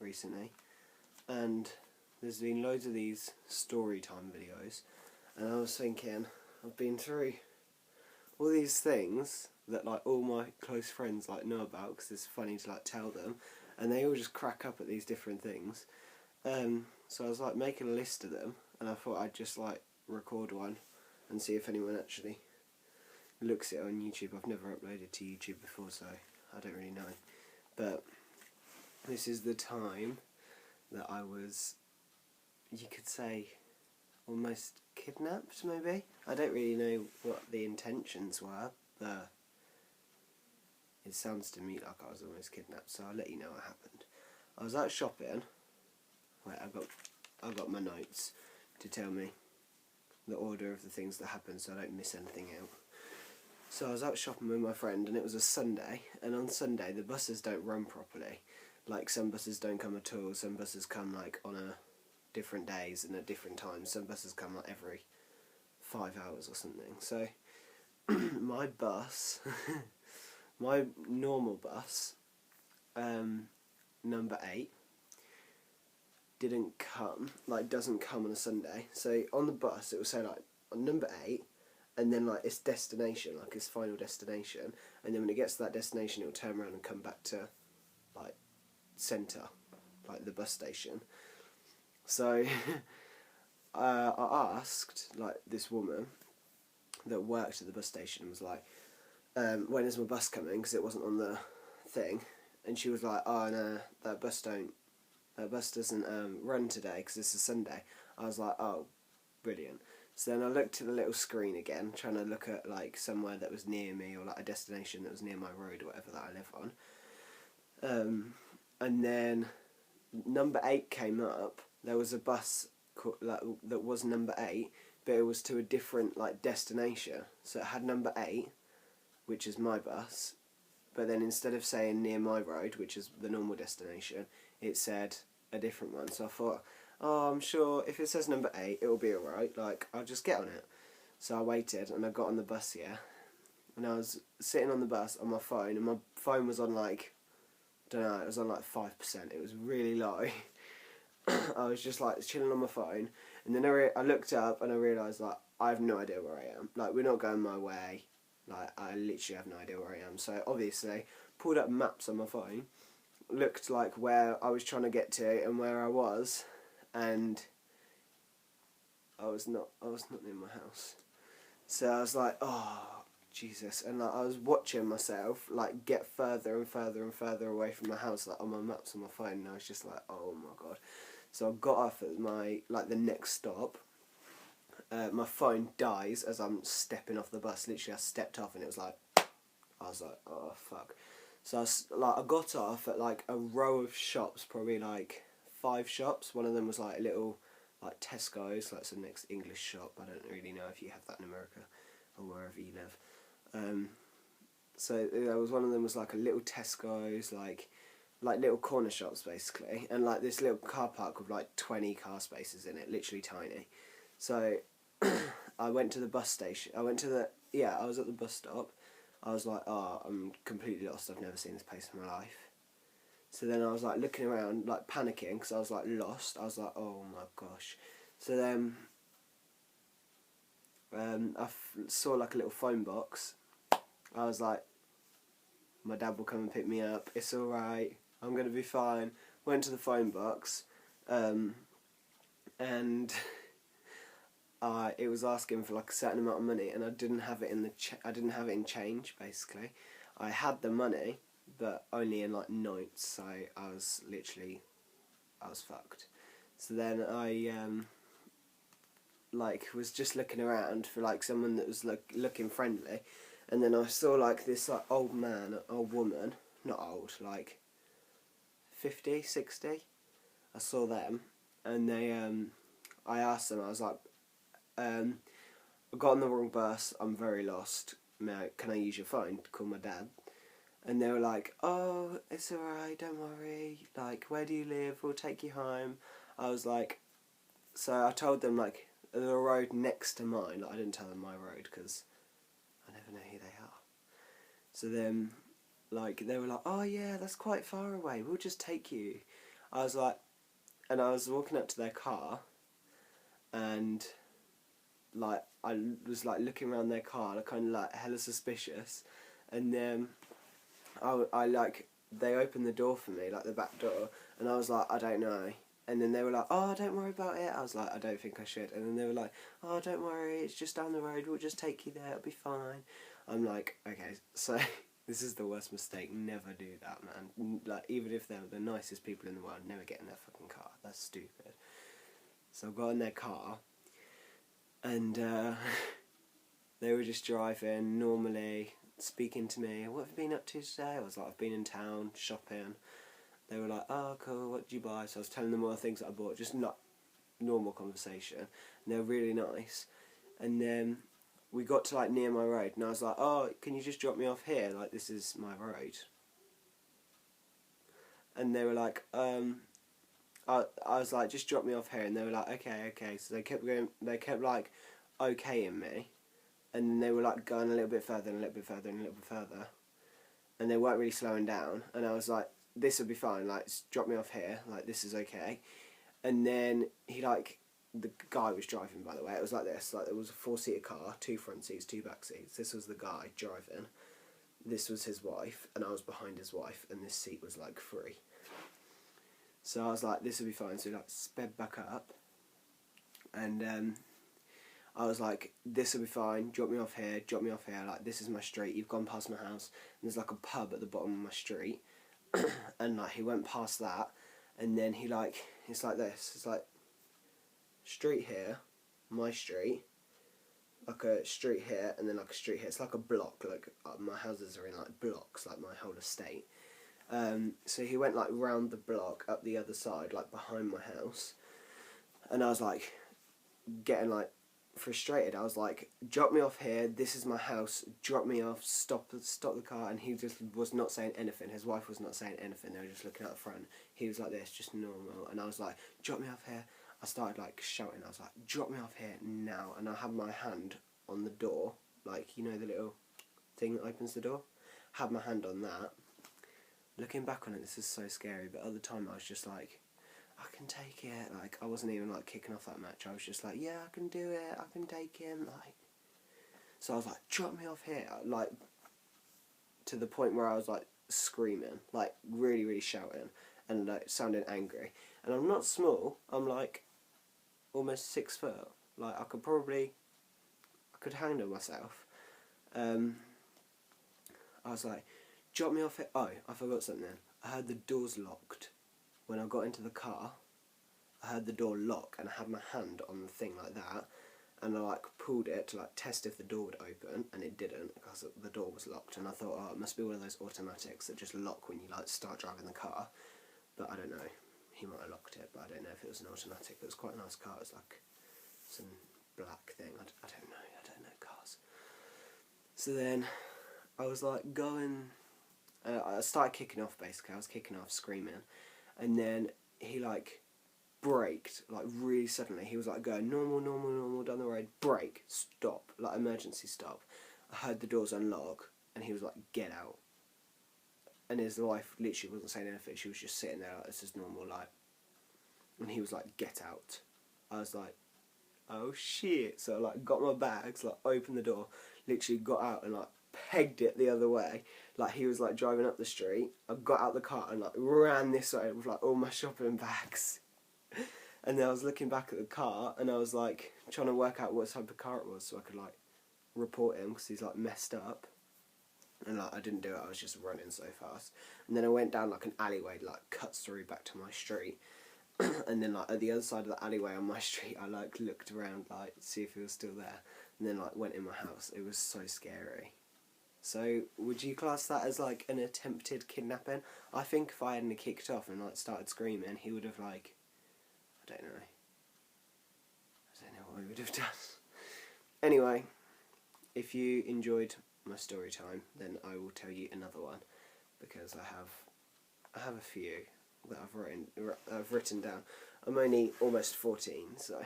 recently, and there's been loads of these Storytime videos, and I was thinking, I've been through all these things that like all my close friends like know about because it's funny to like tell them, and they all just crack up at these different things. So I was like making a list of them, and I thought I'd just like record one and see if anyone actually looks at it on YouTube. I've never uploaded to YouTube before, so I don't really know. But this is the time that I was, you could say, almost kidnapped, maybe? I don't really know what the intentions were, but it sounds to me like I was almost kidnapped, so I'll let you know what happened. I was out shopping. Wait, I got my notes to tell me the order of the things that happened so I don't miss anything out. So I was out shopping with my friend, and it was a Sunday, and on Sunday the buses don't run properly. Like, some buses don't come at all, some buses come like on a different days and at different times. Some buses come like every 5 hours or something. So my bus, my normal bus, number 8, doesn't come on a Sunday. So on the bus it will say like on number 8, and then like its destination, like its final destination, and then when it gets to that destination it will turn around and come back to like centre, like the bus station. So I asked like this woman that worked at the bus station, and was like, when is my bus coming, because it wasn't on the thing, and she was like, oh no, that bus doesn't run today because it's a Sunday. I was like, oh, brilliant. So then I looked at the little screen again, trying to look at like somewhere that was near me, or like a destination that was near my road or whatever that I live on. And then number 8 came up. There was a bus that was number 8, but it was to a different like destination. So it had number 8, which is my bus, but then instead of saying near my road, which is the normal destination, it said a different one. So I thought, oh, I'm sure if it says number 8, it'll be alright, like, I'll just get on it. So I waited, and I got on the bus, yeah, and I was sitting on the bus on my phone, and my phone was on like, I don't know, it was on like 5%, it was really low. I was just like chilling on my phone, and then I looked up and I realised like I have no idea where I am. Like, we're not going my way. Like, I literally have no idea where I am. So obviously pulled up maps on my phone, looked like where I was trying to get to and where I was, and I was not near my house. So I was like, oh Jesus, and like I was watching myself like get further and further and further away from my house, like on my maps on my phone, and I was just like, oh my God. So I got off at the next stop. My phone dies as I'm stepping off the bus. Literally, I stepped off and it was like, I was like, oh fuck. So I got off at like a row of shops, probably like 5 shops. One of them was like a little like Tesco's, like some next English shop. I don't really know if you have that in America or wherever you live. So there was one of them was like a little Tesco's, like little corner shops basically, and like this little car park with like 20 car spaces in it, literally tiny. So I went to the bus station. I was at the bus stop. I was like, oh, I'm completely lost. I've never seen this place in my life. So then I was like looking around, like panicking, because I was like lost. I was like, oh my gosh. So then saw like a little phone box. I was like, my dad will come and pick me up. It's alright. I'm going to be fine. Went to the phone box, and it was asking for like a certain amount of money, and I didn't have it in change. Basically, I had the money, but only in like notes. So I was fucked. So then I was just looking around for like someone that was like looking friendly, and then I saw like this like old woman, not old, like 50, 60. I saw them, and they I asked them. I was like, I got on the wrong bus. I'm very lost. Can I use your phone to call my dad? And they were like, oh, it's alright, don't worry. Like, where do you live? We'll take you home. I was like, so I told them like the road next to mine. Like, I didn't tell them my road because I never know who they are. So then, like, they were like, oh yeah, that's quite far away. We'll just take you. I was like, and I was walking up to their car, and like I was like looking around their car, like kind of like hella suspicious, and then I like they opened the door for me, like the back door, and I was like, I don't know. And then they were like, oh, don't worry about it. I was like, I don't think I should. And then they were like, oh, don't worry, it's just down the road, we'll just take you there, it'll be fine. I'm like, okay, so this is the worst mistake, never do that, man. Like, even if they're the nicest people in the world, never get in their fucking car, that's stupid. So I got in their car, and they were just driving normally, speaking to me, what have you been up to today? I was like, I've been in town, shopping. They were like, oh, cool, what did you buy? So I was telling them all the things that I bought, just not normal conversation. And they were really nice. And then we got to like near my road, and I was like, oh, can you just drop me off here? Like, this is my road. And they were like, I was like, just drop me off here. And they were like, okay. So they kept going, they kept like okaying me. And then they were like going a little bit further and a little bit further and a little bit further. And they weren't really slowing down. And I was like, this will be fine, like, just drop me off here, like, this is okay. And then he, like, the guy was driving, by the way, it was like this, like, there was a 4-seater car, 2 front seats, 2 back seats. This was the guy driving, this was his wife, and I was behind his wife, and this seat was, like, free. So I was like, this will be fine. So he, like, sped back up, and I was like, this will be fine, drop me off here, like, this is my street, you've gone past my house, and there's, like, a pub at the bottom of my street. And like he went past that, and then he like, it's like this, it's like street here, my street, like a street here, and then like a street here. It's like a block, like my houses are in like blocks, like my whole estate. So he went like round the block up the other side, like behind my house, and I was like getting like frustrated. I was like, drop me off here, this is my house, drop me off, stop the car. And he just was not saying anything, his wife was not saying anything, they were just looking out the front. He was like this, just normal, and I was like, drop me off here. I started like shouting, I was like, drop me off here now. And I had my hand on the door, like, you know, the little thing that opens the door, had my hand on that. Looking back on it, this is so scary, but at the time I was just like, I can take it. Like, I wasn't even like kicking off that match. I was just like, yeah, I can do it, I can take him, like. So I was like, drop me off here, like, to the point where I was like screaming, like really, really shouting, and like sounding angry. And I'm not small, I'm like almost 6 foot. Like, I could handle myself. I was like, drop me off here. Oh, I forgot something. I heard the doors locked. When I got into the car, I heard the door lock, and I had my hand on the thing like that, and I like pulled it to like test if the door would open, and it didn't, because the door was locked. And I thought, oh, it must be one of those automatics that just lock when you like start driving the car. But I don't know, he might have locked it, but I don't know if it was an automatic. It was quite a nice car, it was like some black thing, I don't know cars. So then I was like going, I started kicking off basically, I was kicking off, screaming. And then he like braked, like really suddenly. He was like going normal down the road, brake, stop, like emergency stop. I heard the doors unlock, and he was like, get out. And his wife literally wasn't saying anything, she was just sitting there like, this is normal, like. And he was like, get out. I was like, oh shit. So I like got my bags, like opened the door, literally got out and like pegged it the other way. Like, he was like driving up the street, I got out the car and like ran this way with like all my shopping bags. And then I was looking back at the car, and I was like trying to work out what type of car it was so I could like report him, because he's like messed up. And like I didn't do it, I was just running so fast. And then I went down like an alleyway that like cuts through back to my street. And then like at the other side of the alleyway on my street, I like looked around like see if he was still there, and then like went in my house. It was so scary. So would you class that as like an attempted kidnapping? I think if I hadn't kicked off and like started screaming, he would have like, I don't know what he would have done. Anyway, if you enjoyed my story time, then I will tell you another one, because I have a few that I've written down. I'm only almost 14, so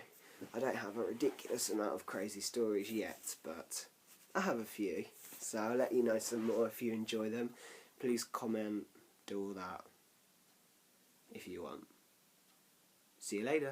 I don't have a ridiculous amount of crazy stories yet, but I have a few. So I'll let you know some more if you enjoy them. Please comment, do all that. if you want. See you later.